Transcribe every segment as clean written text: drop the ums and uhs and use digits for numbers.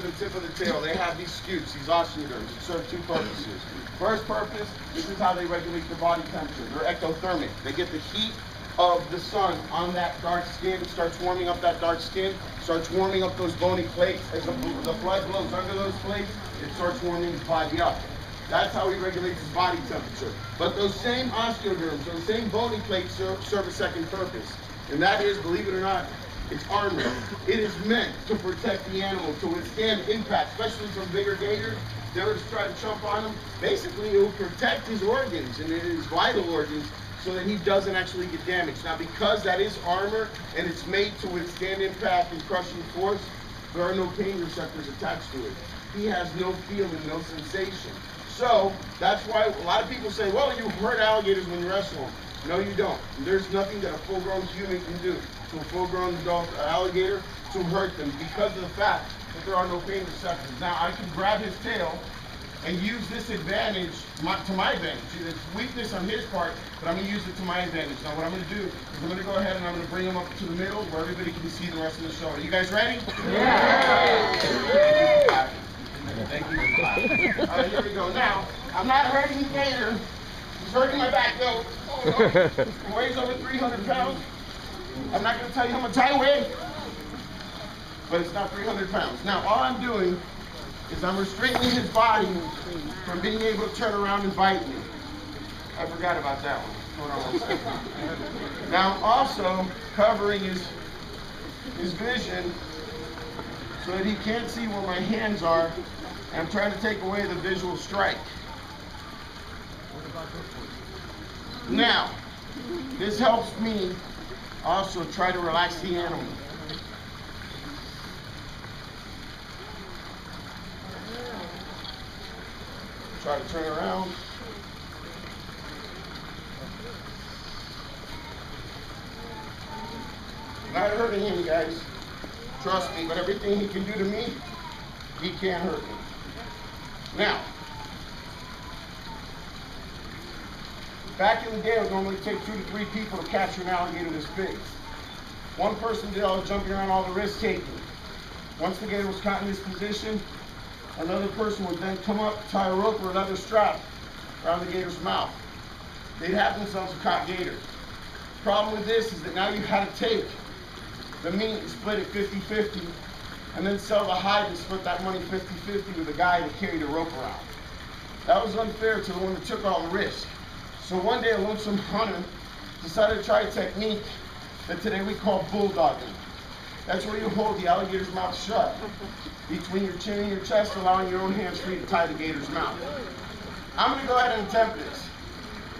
the tip of the tail, they have these scutes, these osteoderms, that serve two purposes. First purpose, this is how they regulate their body temperature. They're ectothermic. They get the heat of the sun on that dark skin, it starts warming up that dark skin, starts warming up those bony plates. As the blood blows under those plates, it starts warming his body up. That's how he regulates his body temperature. But those same osteoderms, those same bony plates serve a second purpose. And that is, believe it or not, it's armor. It is meant to protect the animal, to withstand impact, especially from bigger gators. They were to try to jump on him. Basically, it will protect his organs, and it is vital organs, so that he doesn't actually get damaged. Now, because that is armor, and it's made to withstand impact and crushing force, there are no pain receptors attached to it. He has no feeling, no sensation. So, that's why a lot of people say, well, you hurt alligators when you wrestle them. No, you don't. There's nothing that a full-grown human can do to a full-grown adult alligator to hurt them because of the fact that there are no pain receptors. Now, I can grab his tail and use this advantage to my advantage. It's weakness on his part, but I'm going to use it to my advantage. Now, what I'm going to do is I'm going to go ahead and I'm going to bring him up to the middle where everybody can see the rest of the show. Are you guys ready? Yeah! Thank you. All right, here we go. Now, I'm not hurting the gator. He's hurting my back, though. Oh, no. He weighs over 300 pounds. I'm not going to tell you how much I weigh, but it's not 300 pounds. Now, all I'm doing is I'm restraining his body from being able to turn around and bite me. I forgot about that one. Hold on 1 second. Now, I'm also covering his vision so that he can't see where my hands are, and I'm trying to take away the visual strike. Now, this helps me also try to relax the animal. Try to turn around. Not hurting him, guys. Trust me, but everything he can do to me, he can't hurt me. Now, back in the day, it would normally take 2 to 3 people to capture an alligator this big. One person did all the jumping around, all the risk taking. Once the gator was caught in this position, another person would then come up, tie a rope or another strap around the gator's mouth. They'd have themselves a caught gator. The problem with this is that now you had to take the meat and split it 50-50, and then sell the hide and split that money 50-50 with the guy that carried the rope around. That was unfair to the one that took all the risk. So one day a lonesome hunter decided to try a technique that today we call bulldogging. That's where you hold the alligator's mouth shut between your chin and your chest, allowing your own hands free to tie the gator's mouth. I'm going to go ahead and attempt this.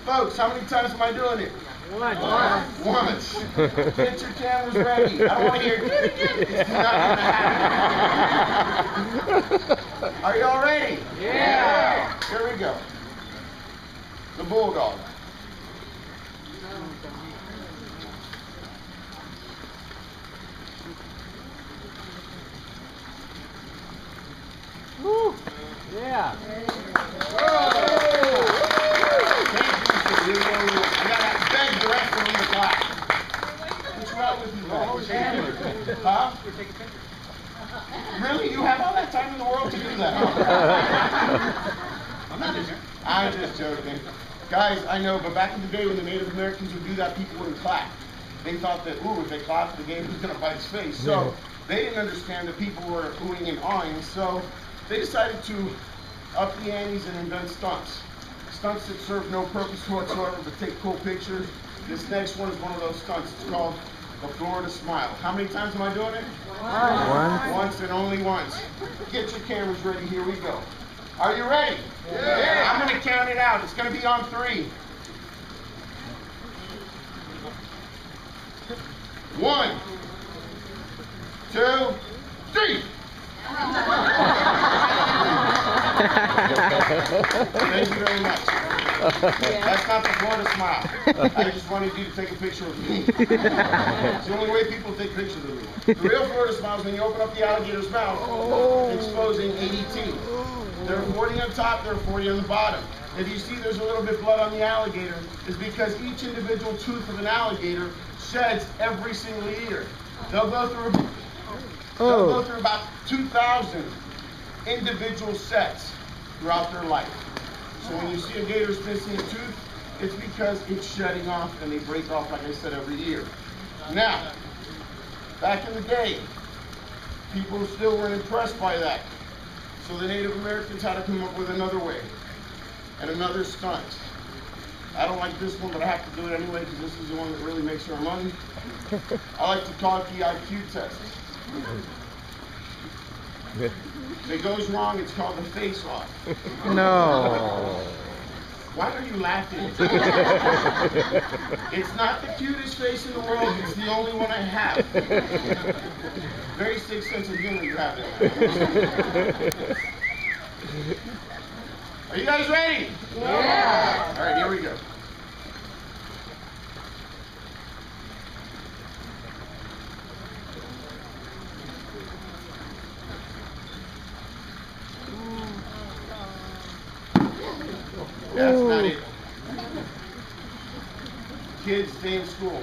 Folks, how many times am I doing it? Once. Get your cameras ready. I don't want to hear do it again. It's not going to happen. Are you all ready? Yeah. Here we go. The bulldog. Woo! Yeah. I gotta beg the rest of them to clap. What's wrong with you, man? Huh? Really? You have all that time in the world to do that? I'm just joking. Guys, I know, but back in the day when the Native Americans would do that, people wouldn't clap. They thought that, ooh, if they clapped, the gator was going to bite his face. So they didn't understand that people were oohing and awing. So they decided to up the antes and invent stunts. Stunts that serve no purpose whatsoever but take cool pictures. This next one is one of those stunts. It's called the Florida Smile. How many times am I doing it? Once and only once. Get your cameras ready. Here we go. Are you ready? Yeah. I'm going to count it out. It's going to be on 3. 1, 2, 3. Thank you very much. That's not the Florida Smile. I just wanted you to take a picture of me. It's the only way people take pictures of me. The real Florida Smile is when you open up the alligator's mouth, exposing 80 teeth. There are 40 on top, there are 40 on the bottom. If you see there's a little bit of blood on the alligator, it's because each individual tooth of an alligator sheds every single year. They'll go through about 2,000 individual sets throughout their life. So when you see a gator's missing a tooth, it's because it's shedding off, and they break off, like I said, every year. Now, back in the day, people still weren't impressed by that. So the Native Americans had to come up with another way and another stunt. I don't like this one, but I have to do it anyway because this is the one that really makes our money. I like to call it the IQ test. If it goes wrong, it's called the face-off. No. Why are you laughing? It's not the cutest face in the world. It's the only one I have. Very sick sense of humor you have there. Are you guys ready? Yeah. All right, here we go. That's not it. Kids, stay in school.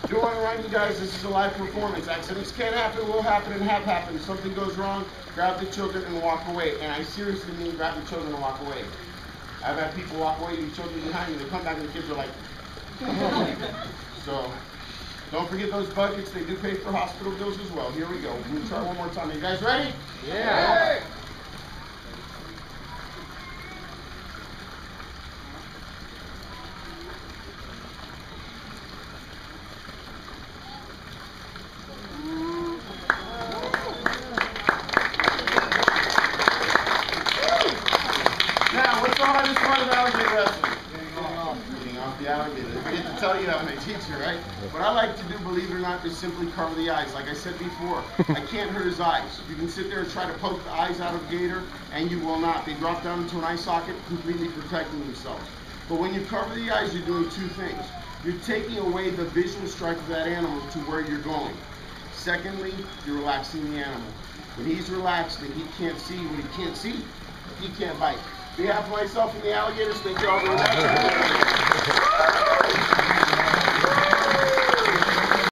Do want to remind you guys, this is a live performance. Accidents can happen, will happen, and have happened. If something goes wrong, grab the children and walk away. And I seriously mean grab the children and walk away. I've had people walk away, the children behind me, they come back and the kids are like, so don't forget those buckets. They do pay for hospital bills as well. Here we go. We'll try one more time. Are you guys ready? Yeah. Now, what's the hardest part of alligator wrestling? Getting off the alligator. I forget to tell you that when I teach you, right? What I like to do, believe it or not, is simply cover the eyes. Like I said before, I can't hurt his eyes. You can sit there and try to poke the eyes out of gator, and you will not. They drop down into an eye socket, completely protecting themselves. But when you cover the eyes, you're doing two things. You're taking away the visual strike of that animal to where you're going. Secondly, you're relaxing the animal. When he's relaxed and he can't see what he can't see, he can't bite. On behalf of myself and the alligators, thank you all very much.